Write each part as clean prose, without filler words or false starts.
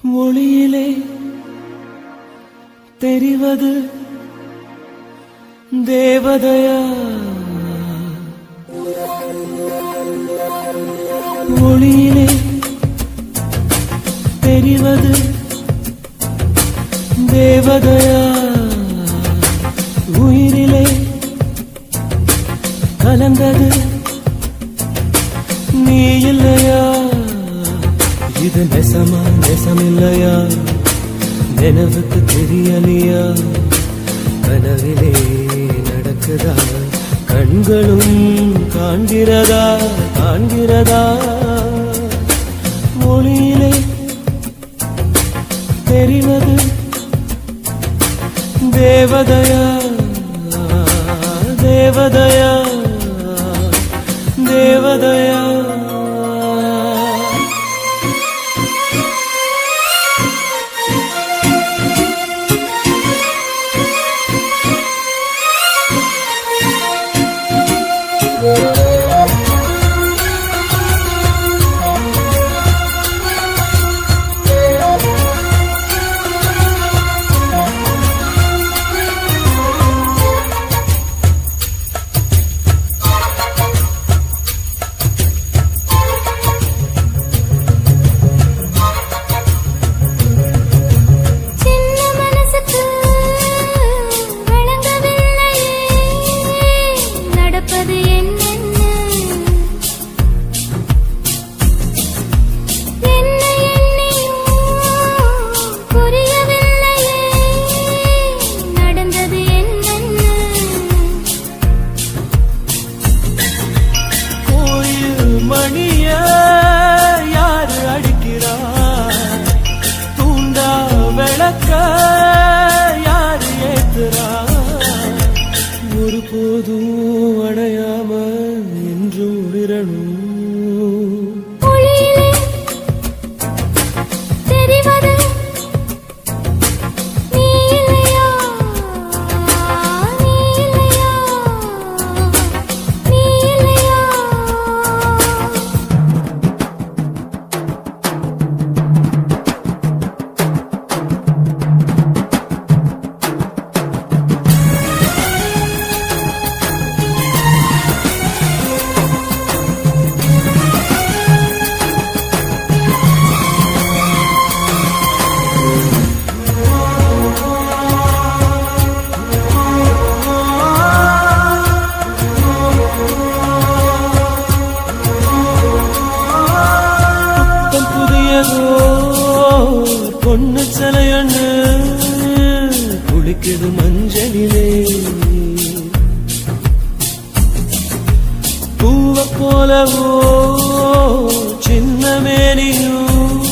ஒளியிலே தெரிவது தேவதையா? ஒளியிலே தெரிவது தேவதையா? உயிரிலே கலந்தது நீ இல்லையா? இது நெசமா நெசமில்லையா? நினைவுக்கு தெரியலையா? கனவிலே நடக்குதா? கண்களும் காண்கிறதா? காண்கிறதா? மொழியிலே தெரிவது தேவதையா? தேவதையா? தேவதையா? ஒருபோதும் அடையாம என்றும் உளிரணும். பொண்ணு சிலையண்ணு குளிக்குது மஞ்சளிலே, பூவ போலவோ சின்ன மேனியும்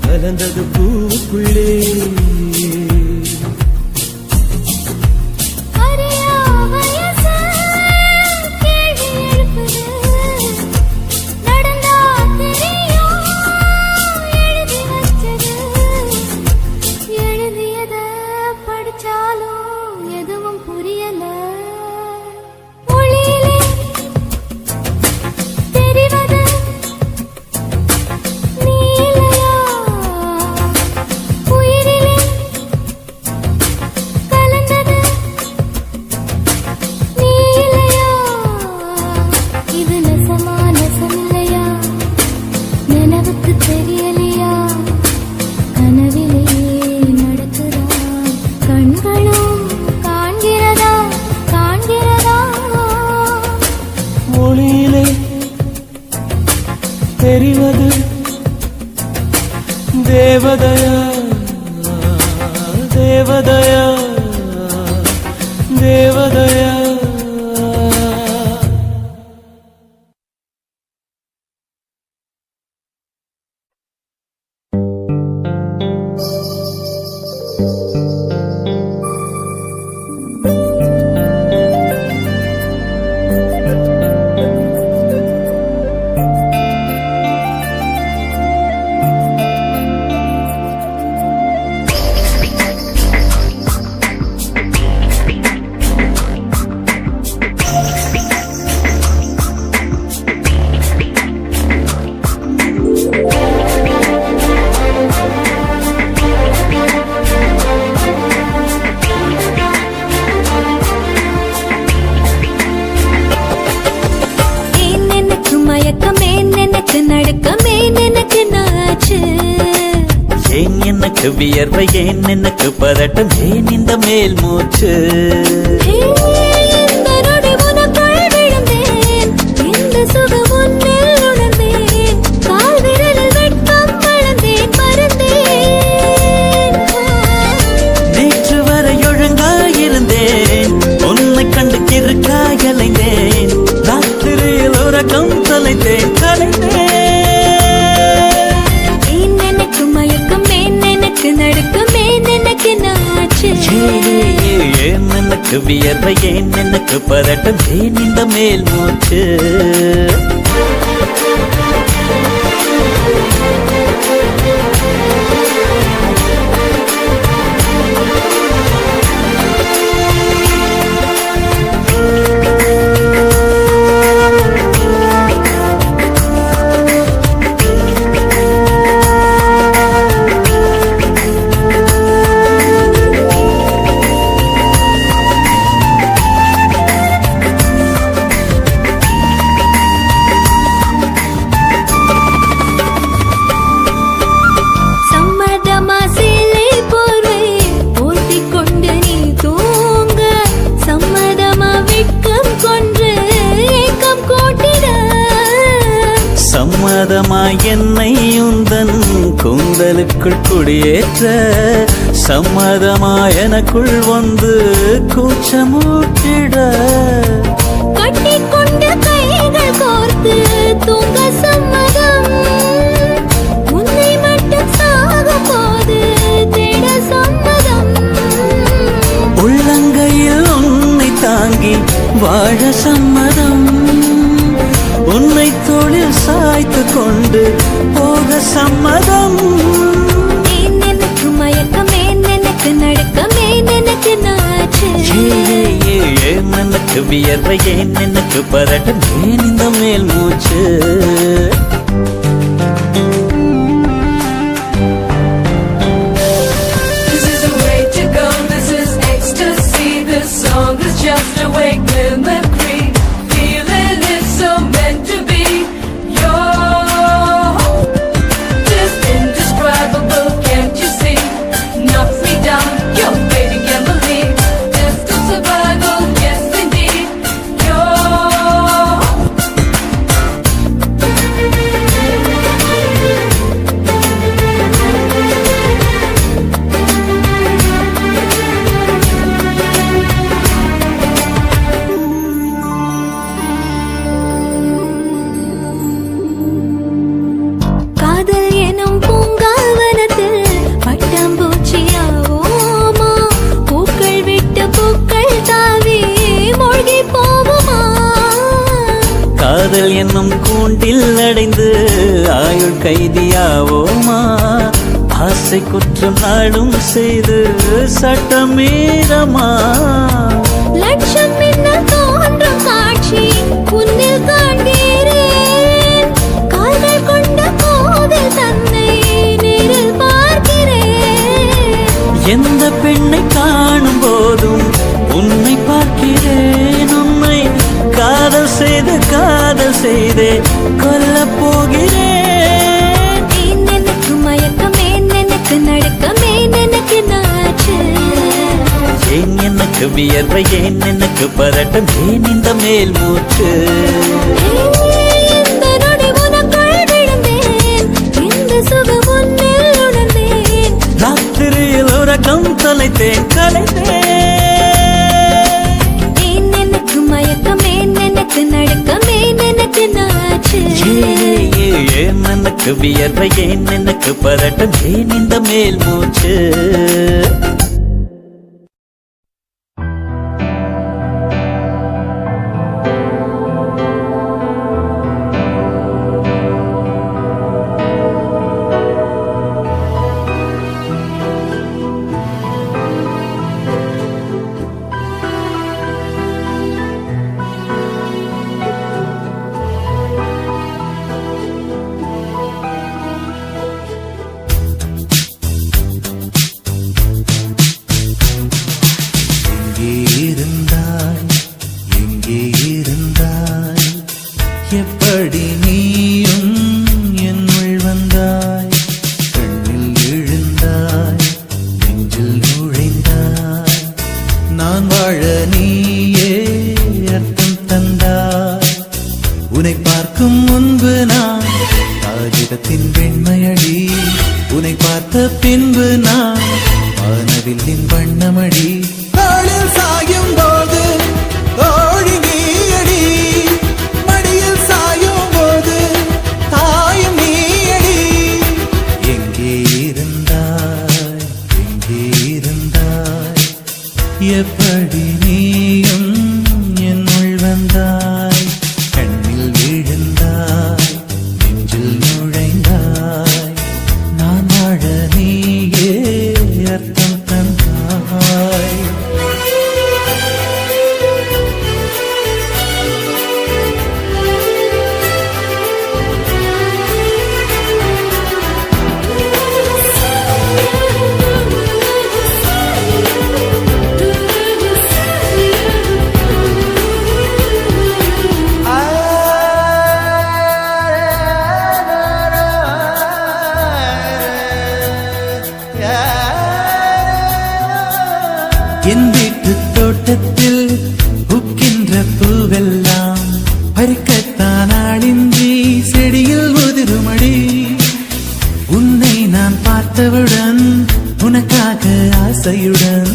கலந்தது பூவுக்குள்ளே. மொழியிலே தெரிவது தேவதையா? தேவதையா? தேவதையா? நடுக்கமே எனக்கு நாச்சு. ஏன் எனக்கு வியர்வை, ஏன் எனக்கு பதட்டம், ஏன் இந்த மேல் மூச்சு? இந்த நொடி உனக்குள் விழுந்தேன், இந்த சுகம் உன்னில் உணர்ந்தேன், கால் விரலில் வெட்கம் வளர்ந்தேன் மறந்தேன். நேற்று வரை ஒழுங்காயிருந்தேன், உன்னை கண்டு கிறுக்காய் அலைந்தேன், ராத்திரியில் உறக்கம் தொலைத்தேன் கலைந்தேன். நடுக்கமே எனக்கு நாச்சு. ஏன் எனக்கு வியர்வை, ஏன் எனக்கு பதட்டம், ஏன் இந்த மேல் மூச்சு? சம்மதமாய் என்னை உந்தன் கூந்தலுக்குள் குடியேற்ற, சம்மதமாய் எனக்குள் வந்து கூச்சமூட்டிட, கட்டிக்கொண்ட கைகள் கோர்த்து தூங்க சம்மதம், உன்னை மட்டும் சாக போது தேட சம்மதம், உள்ளங்கையில் உன்னை தாங்கி வாழ சம்மதம், உன்னை தோளில் சாய்த்து கொண்டு போக சம்மதம். ஏன் எனக்கு மயக்கம், ஏன் எனக்கு நடுக்கம், ஏன் எனக்கு நாச்சு. ஏன் எனக்கு வியர்வை, ஏன் எனக்கு பதட்டம், ஏன் இந்த மேல் மூச்சு? This is the way to go, this is ecstasy, this song is just a wake mimicry, feeling it so meant to be. You're just indescribable, can't you see? Knock me down, your baby can't believe. Just a survival, yes indeed. You're காதல் எனும் பூங்காவனத்தில் பட்டாம்பூச்சியாவோமா, பூக்கள் விட்டு பூக்கள் தாவி மூழ்கி போவோமா, காதல் என்னும் கூண்டில் அடைந்து ஆயுள் கைதியாவோமா, ஆசை குற்றம் நாடும் செய்து சட்டம் மீறமா, லட்சம் மின்னல் தோன்றும் காட்சி உன்னில் காண்கிறேன், கால்கள் கொண்ட கோவில் தன்னை நேரில் பார்க்கிறேன், எந்த பெண்ணை காணும் போதும் உன்னை பார்க்கிறேன், உன்னை காதல் செய்தே கொல்லப் போகிறேன். ஏன் எனக்கு மயக்கம், ஏன் எனக்கு நடுக்கம், ஏன் எனக்கு நாச்சு. ஏன் எனக்கு வியர்வை, ஏன் எனக்கு பதட்டம், ஏன் இந்த மேல் மூச்சு? இந்த நொடி உனக்குள் விழுந்தேன், இந்த சுகம் உன்னில் உணர்ந்தேன், ராத்திரியில் உறக்கம் தொலைத்தேன் கலைந்தேன். ஏன் எனக்கு மயக்கம், ஏன் எனக்கு நடுக்கம், ஏன் எனக்கு நாச்சு. ஏன் எனக்கு வியர்வை, ஏன் எனக்கு பதட்டம், ஏன் இந்த மேல் மூச்சு? உன்னை பார்க்கும் முன்பு நான் காகிதத்தின் வெண்மையடி, உன்னை பார்த்த பின்பு நான் வானவில்லின் வண்ணமடி. தோளில் சாயும் போது தோழி நீயடி, மடியில் சாயும் போது தாயும் நீயடி. எங்கே இருந்தாய், எங்கே இருந்தாய், எப்படி நீயும் என்னுள் வந்தாய். கண்ணில் விழுந்தாய், நெஞ்சில் நுழைந்தாய், நான் வாழ நீயே அர்த்தம் தந்தாய். என் வீட்டு தோட்டத்தில் பூக்கின்ற பூவெல்லாம் பறிக்கத்தான் ஆளின்றி செடியில் உதிருமடி. உன்னை நான் பார்த்தவுடன் உனக்காக ஆசையுடன்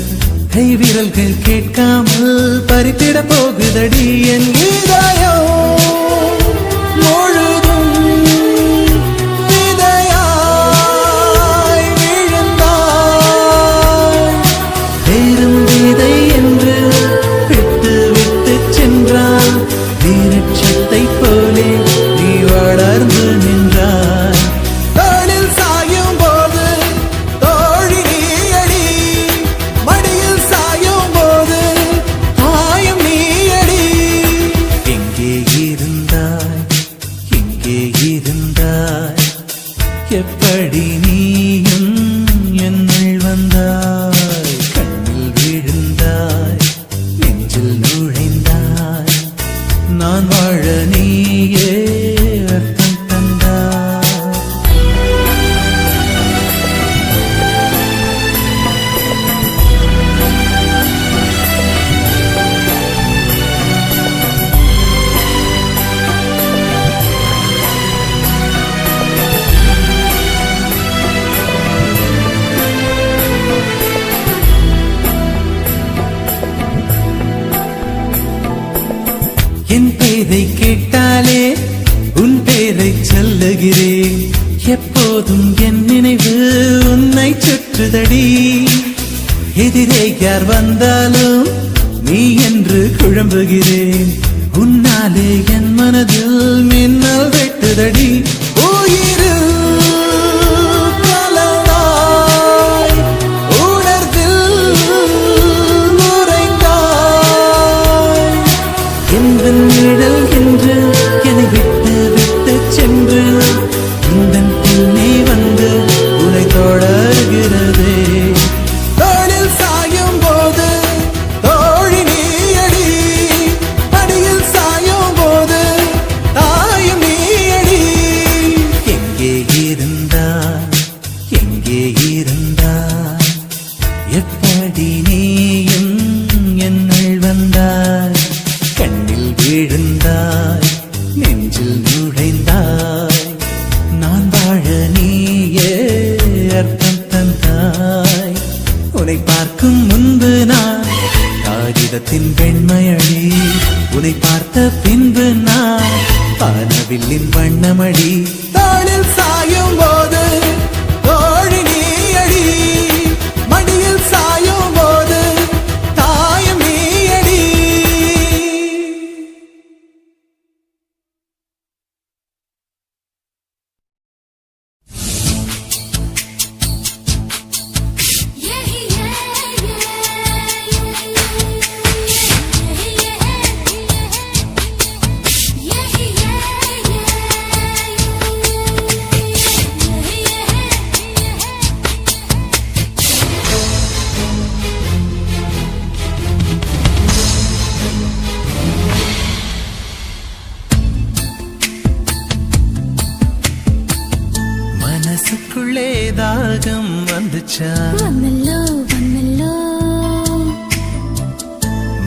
கைவிரல்கள் கேட்காமல் பறித்திட போகுதடி. என் இதயம் முழுதும் விதையாய் விழுந்தாய். வேறும் விதை என்று விட்டு விட்டு சென்றால் வீரட்சத்தை போலே நீ வளர்ந்து நின்றாய். தோளில் சாயும் போது தோழி நீயடி, மடியில் சாயும் போது தாயும் நீயடி. எங்கே இருந்தாய், எங்கே இருந்தாய், எப்படி நீயும் என்னுள் வந்தாய். கண்ணில் விழுந்தாய், நெஞ்சில் நுழைந்தாய், நான் வாழ நீயே அர்த்தம் தந்தாய். என் பேரை கேட்டாலே உன் பேரை சொல்லுகிறேன். எப்போதும் என் நினைவு உன்னை சுற்றுதடி. எதிரே யார் வந்தாலும் நீ என்று குழம்புகிறேன். உன்னாலே என் மனதில் மின்னல் வெட்டுதடி. உயிரில் கலந்தாய், உணர்வில் உறைந்தாய். எந்த நிழல் என்று என்னை விட்டு விட்டு சென்று உந்தன் பின்னே வந்து உன்னை தொடர்கிறதே. தோளில் சாயும் போது தோழி நீயடி, மடியில் சாயும் போது தாயும் நீயடி. எங்கே இருந்தாய், எங்கே இருந்தாய், எப்படி நீயும் என்னுள் வந்தாய். கண்ணில் விழுந்தாய், நெஞ்சில் நுழைந்தாய், நான் வாழ நீயே அர்த்தம் தந்தாய். உன்னை பார்க்கும் முன்பு நான் காகிதத்தின் வெண்மையடி, உன்னை பார்த்த பின்பு நான் வானவில்லின் வண்ணமடி. தோளில் சாயும் போது தோழி நீயடி, மடியில் சாயும் போது தாயும் நீயடி. மனசுக்குள்ளே தாகம் வந்துச்சா, வந்தல்லோ வந்தல்லோ,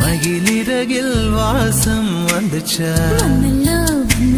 மகிழிறகில் வாசம் வந்துச்சா, வந்தல்லோ வந்தல்லோ,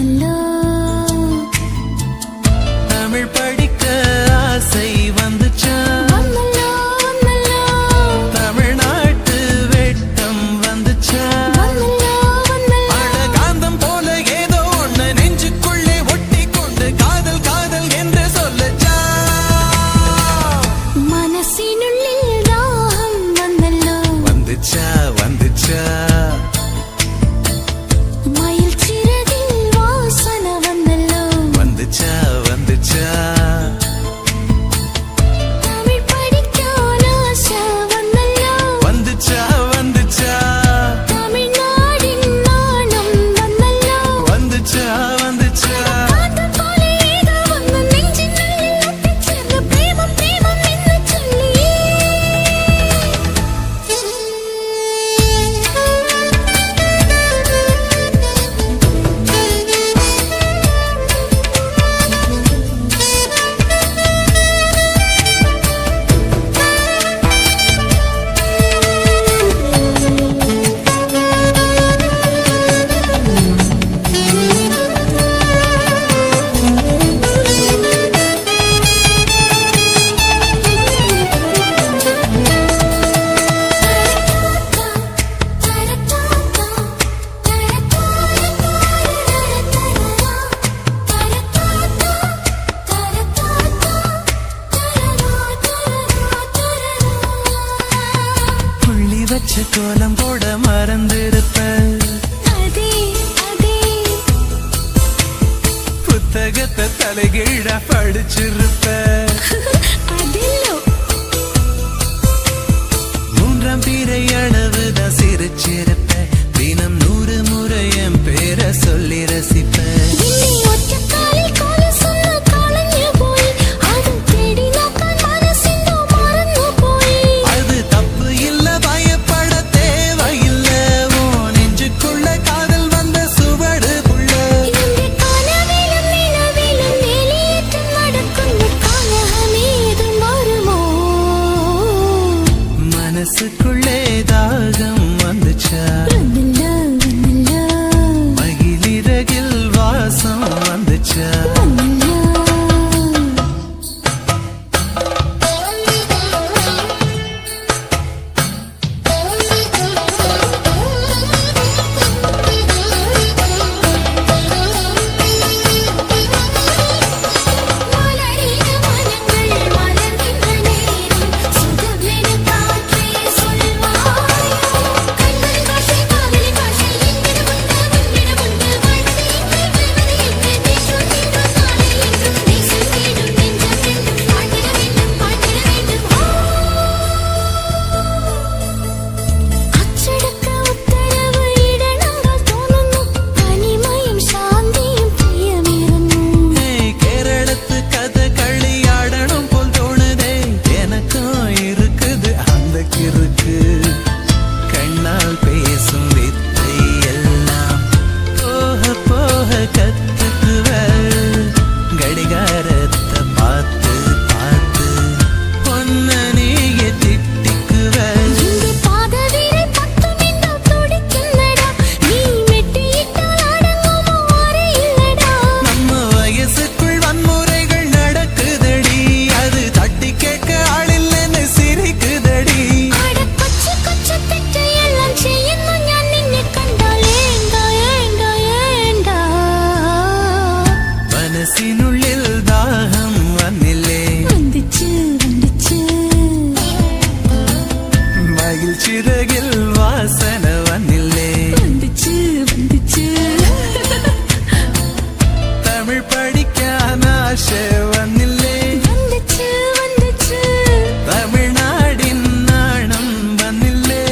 வச்சு கோலம் போட மறந்திருப்ப. அதே அதே புத்தகத்தை தலைகீழா படிச்சிருப்ப. அதில்லோ மூன்றாம் பிறை அளவுதான் சிரிச்சிருப்ப. தினம் 100 முறை என் பேரை சொல்லி ரசிப்ப. இன்னி ஒற்ற காலில் கோல சொன்ன காலஞ்சு போய் அது தேடி நோக்க மனசிந்தோ மறந்து போய் அது தப்பு இல்ல, பயப்பட தேவையில்ல. ஓ நெஞ்சுக்குள்ள காதல் வந்த சுவடு புள்ள. இந்த காலவேலும் நிலவேலும் வெளியேற்றம் நடக்கும் காலமே இது மாறுமோ மனசுக்குள்ளே தாகம் வந்துச்சா, வந்தல்ல வந்தல்ல மகிழிறகில் வாசம் வந்துச்சா. மலரின மனங்கள் மலர்கின்ற நேரம் சுகவென காற்றே சொல்வாயோ கண்களின் பாஷை காதலின் பாஷை எங்கிட உண்டு வாழ்க்கை வெல்வது என்று தேசம் தீண்டும் நாளை என்றும் தேசம் தேடும் நெஞ்சம் என்றும் வாழ்ந்திட வேண்டும் அச்சடக்க உத்தரவு இடனங்கள் தோணுന്നു தனிமையும் சாந்தியும் பிரியமிருந்தும் கேரளத்து கதை களியாடணும் போல் தோணுதே. எனக்கும் இருக்குது அந்த கிறுக்கு. கண்ணால் பேசும் வித்தை எல்லாம் போக போக கத்துக்குவ. கடிகாரத்தை பார்த்து பார்த்து பொன்ன நீய திட்டிக்குவ. இங்கே பாதவிரல் பத்தும் இந்த துடிக்குன்னடா நீ மெட்டியிட்டால் அடங்குமோ அறையில்லடா நம்ம வயசுக்குள் வன்முறைகள் நடக்குதடி. அது தட்டி கேட்க ஆளில்லைன்னு சிரிக்குதடி. அட கொச்சு கொச்சு தெற்றை எல்லாம் செய்யணும் ஞான் நின்னை கண்டால் ஏண்டா ஏண்டா ஏண்டா மனசினுள்ளில் தாகம் வந்தில்லே, வந்துச்சு வந்துச்சு மகிழ்ச்சிறகில் வாசனை வந்தில்லே. வந்துச்சு வந்துச்சு தமிழ் படிக்கான ஆசை வந்தில்லே. வந்துச்சு வந்துச்சு தமிழ்நாடின் நாணம் வந்தில்லே.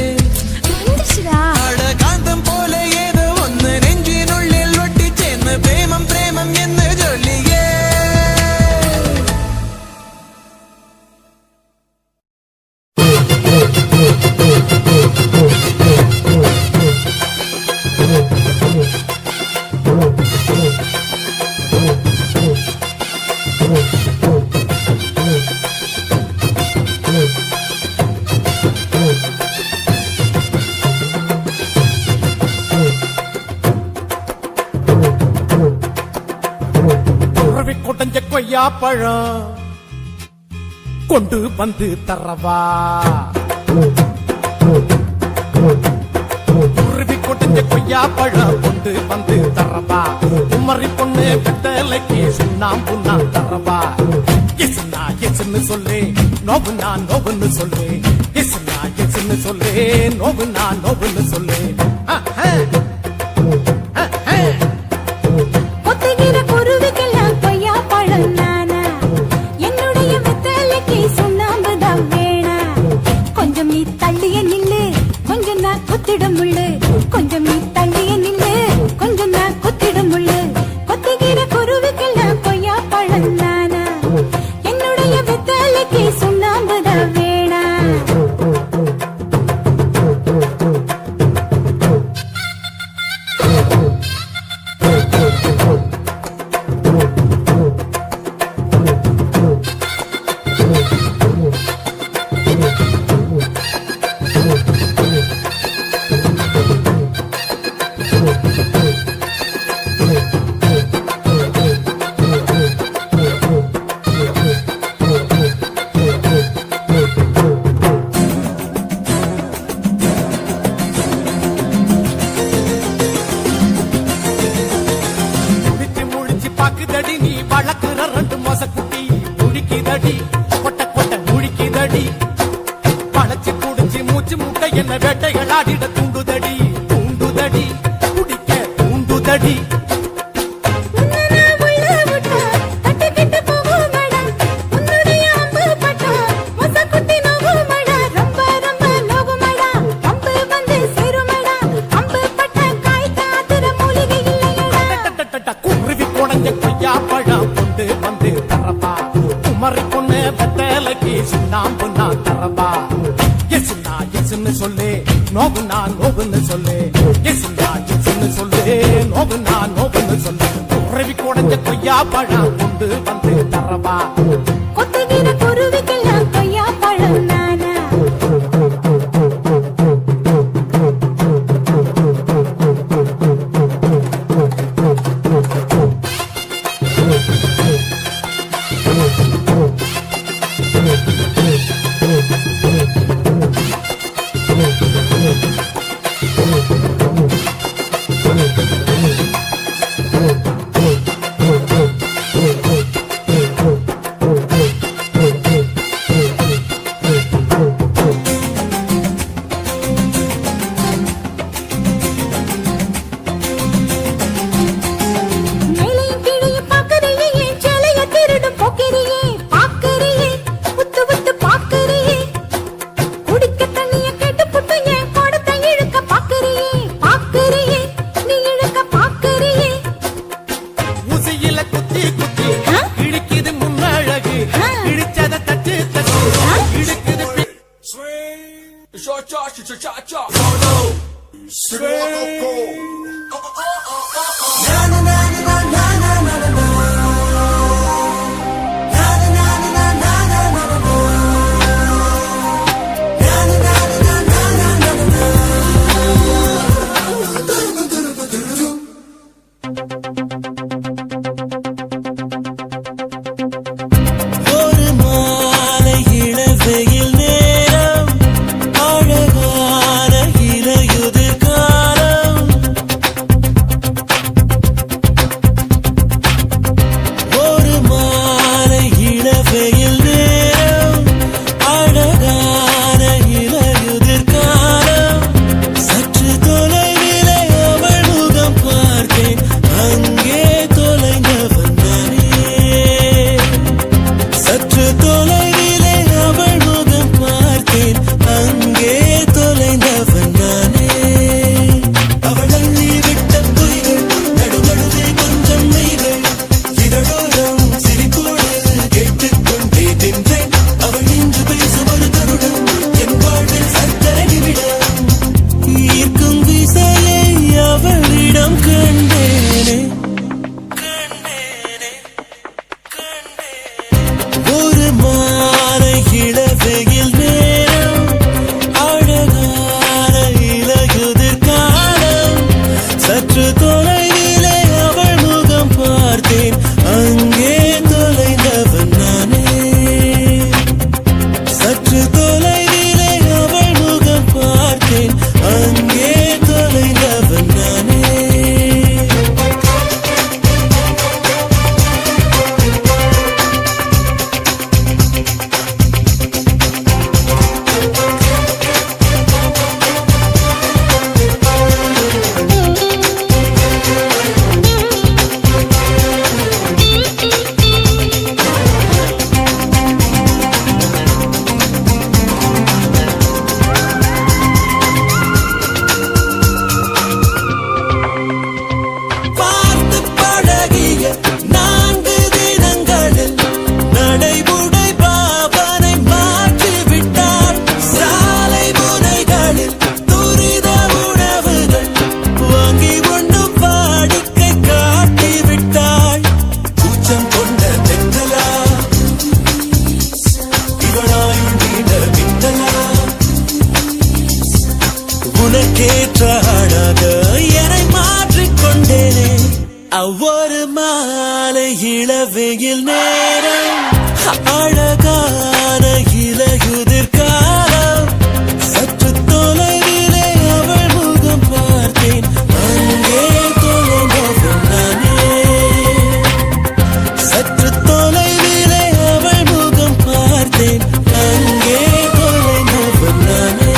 வந்துச்சுடா அட காந்தம் போல ஏதோ ஒன்று நெஞ்சினுள்ளில் ஒட்டி சேர்ந்த பிரேமம் பிரேமம் என்று சொல்லியே. உறவி கொடைஞ்ச கொய்யா பழம் கொண்டு வந்து தரவா. உருவி கொடைஞ்ச கொய்யா பழம் கொண்டு வந்து தரவா. குமரி பொண்ணு வெத்தலைக்கு சுண்ணாம்பு நான் தரவா. எசுனா எசுன்னு சொல்லு, நோவுனா நோவுன்னு சொல்லு. எசுனா எசுன்னு சொல்லு, நோவுனா நோவுன்னு சொல்லு. ஒத்துகிற குருவிக்கெல்லாம் கொய்யா பழம் நானா என்னுடைய வெத்தலைக்கு சுண்ணாம்புதான் வேணா கொஞ்சம் நீ தள்ளிய நில்லு கொஞ்சம் நான் குத்திடும் முள்ளு கொஞ்சம் நீ தள்ளிய நில்லு கொஞ்சம் நான் குத்திடும் முள்ளு கொத்துகிற குருவிக்கெல்லாம் கொய்யா பழம் நானா என்னுடைய வெத்தலைக்கு சுண்ணாம்புதான் வேணா முழிக்குதடி கொட்ட கொட்ட முழிக்குதடி பழச்சு குடிச்சு மூச்சு முட்டைய என்ன வேட்டைகள் ஆடிட தூண்டுதடி தூண்டுதடி குடிக்க தூண்டுதடி உன்னனா உள்ள விட்டா தட்டிக்கிட்டு போகுமடா உன்னுடைய அம்பு பட்டா மொசக்குட்டி நோகுமடா ரொம்ப ரொம்ப நோகுமடா அம்பு வந்து சேருமடா அம்பு பட்ட காய் காத்துற மூலிகை இல்லையடா குருவி குடஞ்ச கொய்யா பழம் கொண்டு வந்து தரப்பா குமரி பொண்ணு வெத்தலைக்கு சுண்ணாம்பு நான் தரப்பா எசுனா எசுன்னு சொல்லு நோகுனா நோகுன்னு சொல்லு எசுனா எசுன்னு சொல்லு நோகுனா நோகுன்னு சொல்லு குருவி குடஞ்ச கொய்யா பழம் கொண்டு வந்து தரப்பா கொத்துகிற குருவிக்கெல்லாம் கொய்யா பழம் நானா மேலையும் கீழையும் பார்க்கறியே என் சேலைய திருடும் போக்கிறியே பார்க்கறியே உத்து உத்து பார்க்கறியே குடிக்க தண்ணிய கேட்டு புட்டு என் கோடத்தை இழுக்க பார்க்கறியே பார்க்கறியே நீ இழுக்க பார்க்கறியே ஊசியில குத்தி குத்தி இழுக்குது முன்னழகு இழுச்சத தட்டு தட்டு இழுக்குது ஒரு மாலை இளவெயில் நேரம் அழகான இலையுதிர் காலம் ஒரு மாலை இளவெயில் நேரம் அழகான இலையுதிர் காலம் சற்று தொலைவிலே அவள் முகம் பார்த்தேன் அங்கே தொலைந்தவன் நானே சற்று தொலைவிலே அவள் முகம் பார்த்தேன் அங்கே தொலைந்தவன் நானே அவள் அள்ளி விட்ட பொய்கள் நடுநடுவே கொஞ்சம் மெய்கள் இதழோரம் சிரிப்போடு கேட்டுக்கொண்டே நின்றேன் அவள் இன்று பேசும் ஒரு தருணம் என் வாழ்வில் சர்க்கரை நிமிடம் ஈர்க்கும் விசையை அவளிடம் கண்டேனே கண்டேனே ஒரு மாலை இளவெயில் நேரம் அழகான இலையுதிர் காலம் சற்று தொலைவிலே அவள் முகம் பார்த்தேன் அங்கே தொலைந்தவன் நானே சற்று தொலைவிலே அவள் முகம் பார்த்தேன் அங்கே தொலைந்தவன் நானே பார்த்து பழகிய 4 தினங்களில் நடைமுறை பாவனை மாற்றிவிட்டார் சாலை முனைகளில் துரித உணவுகள் வாங்கி உண்ணும் வாடிக்கை காட்டிவிட்டாள் கூச்சம் கொண்ட தென்றலா இவளாயுள் நீண்ட மின்னலா உனக்கேற்ற ஆளாக என்னை மாற்றிக்கொண்டேனே அவ்வொரு மாலை இளவெயில் நேரம் அழகான இலையுதிர் காலம் சற்று தொலைவிலே அவள் முகம் பார்த்தேன் அங்கே தொலைந்தவன் நானே சற்று தொலைவிலே அவள் முகம் பார்த்தேன் அங்கே தொலைந்தவன் நானே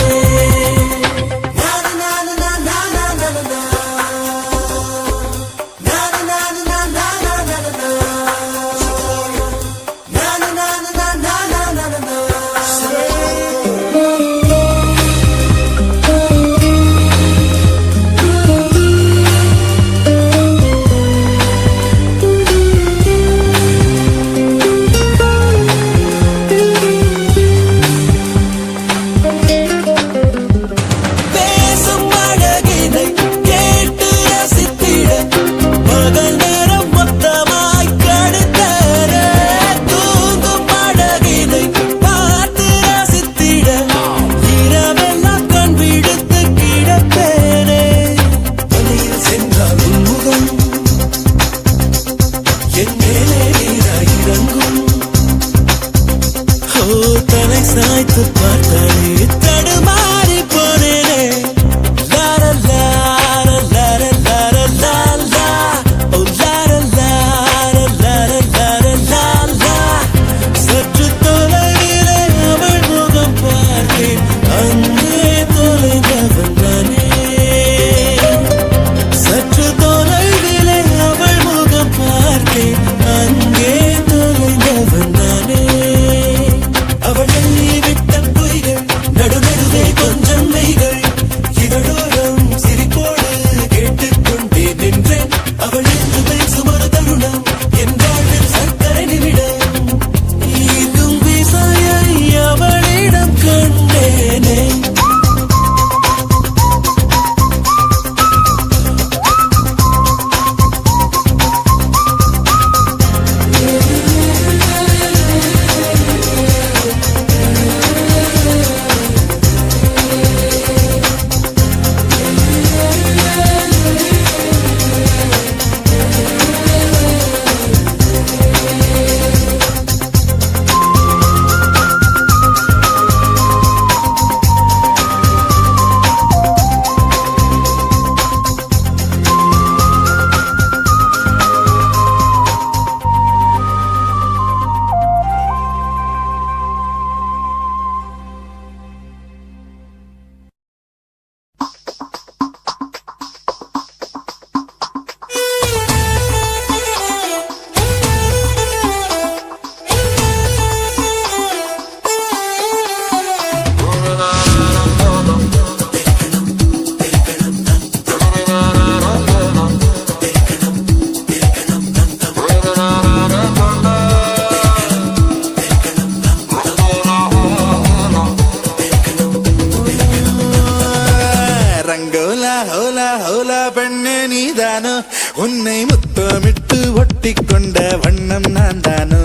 ஒட்டி கொண்ட வண்ணம் நான் தானோ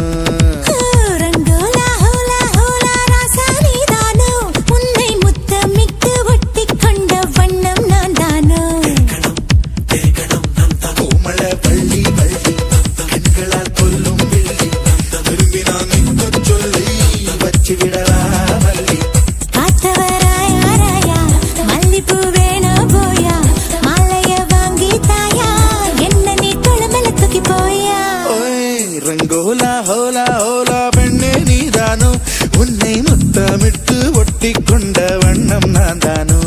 ரங்கோலா ஹோலா ஹோலா ராசா நீதானோ உன்னை முத்தமிட்டு ஒட்டி கொண்ட வண்ணம் நான் தானோ கோமள பள்ளி பள்ளி கண்களால் கொல்லும் வெள்ளி விரும்பி நான் நிற்க சொல்லி வச்சு விடலா மல்லி காத்தவராயா ராயா மல்லிப்பூ வேணா போயா மாலைய வாங்கி தாயா என்ன நீ குளமல தூக்கி போயா ஓய் ரங்கோலா ஹோலா ஹோலா பெண்ணே நீதானோ உன்னை முத்தமிட்டு ஒட்டி கொண்ட வண்ணம் நான் தானோ